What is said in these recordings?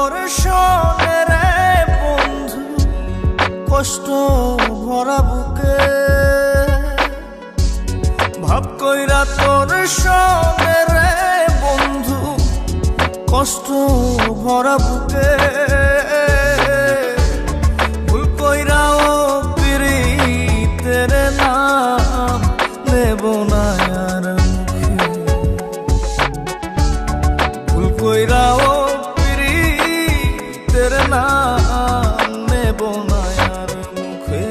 তোর শোনে রে বন্ধু, কষ্ট ভরা বুকে ভাব কইরা তোর শোনে রে বন্ধু, কষ্ট ভরা বুকে ভুল কইরাও পিরিতের নাম নেব না আর মুখে, ভুল কইরাও পিরিতের নাম নেব না আর মুখে।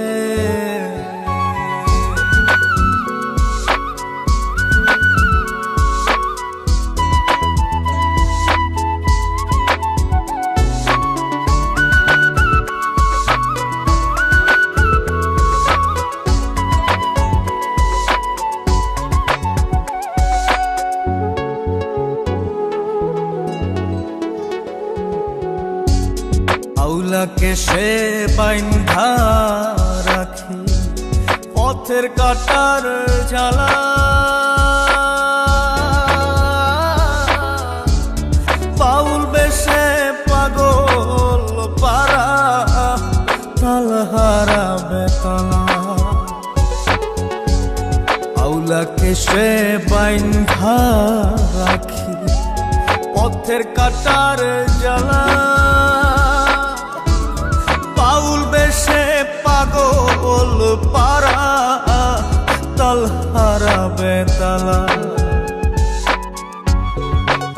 আউলাকে সে বাইন্ধা রাখি পথের কাটার জ্বালা, বাউল বেশে পাগল পারা তাল হারাবে তালা। আউলাকে সে বাইন্ধা রাখি পথের কাটার জ্বালা, বাউল বেশে পাগল পারা তাল হারাবে তালা।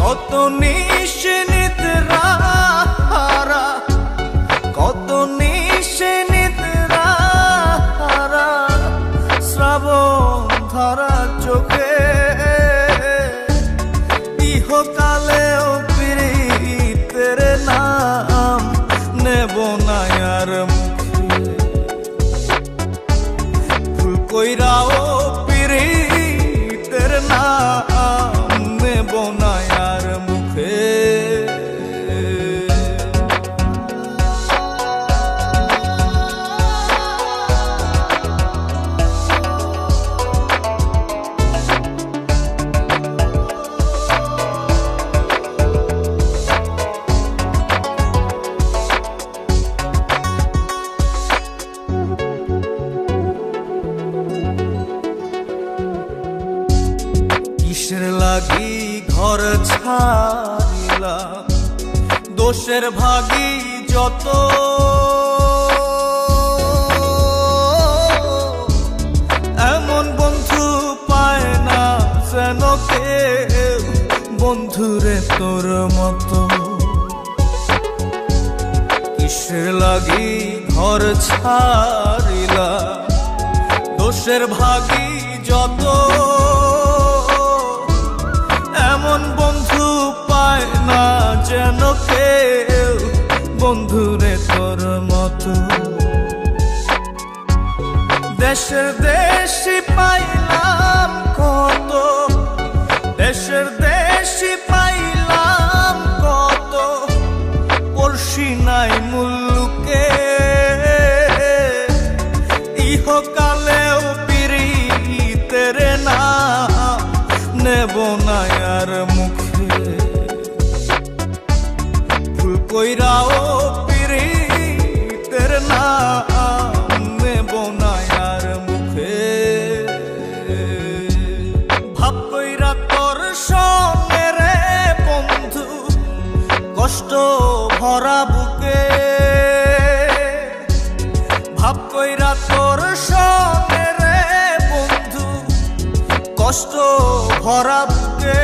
কত নিশিনিদ্রা হারা, কত নিশিনিদ্রা হারা শ্রাবণ ধারা চোখে, ইহকালেও পিরিতের নাম নেব না আর মুখে, ভুল কইরাও পিরিতের নাম নেব না আর মুখে। কিসের লাগি ঘর ছাড়িলাম, দোষের ভাগী যত, এমন বন্ধু পায় না যেন কেউ বন্ধুরে তোর মতো। কিসের লাগি ঘর ছাড়িলাম, দোষের ভাগী যত, এমন বন্ধু পায় না যেন কেউ বন্ধুরে তোর মতো। দেশের দেশি পাইলাম কত, দেশের দেশি পাইলাম কত, পড়শি নাই মুল্লুকে, ইহকালেও পিরিতের নাম নেব না আর মুখে, ভুল কইরাও পিরিতের নাম নেব না আর মুখে। ভাব কইরা তোর সঙ্গে রে বন্ধু, কষ্ট ভরা বুকে ভাব কইরা তোর সঙ্গে রে বন্ধু, কষ্ট ভরা বুকে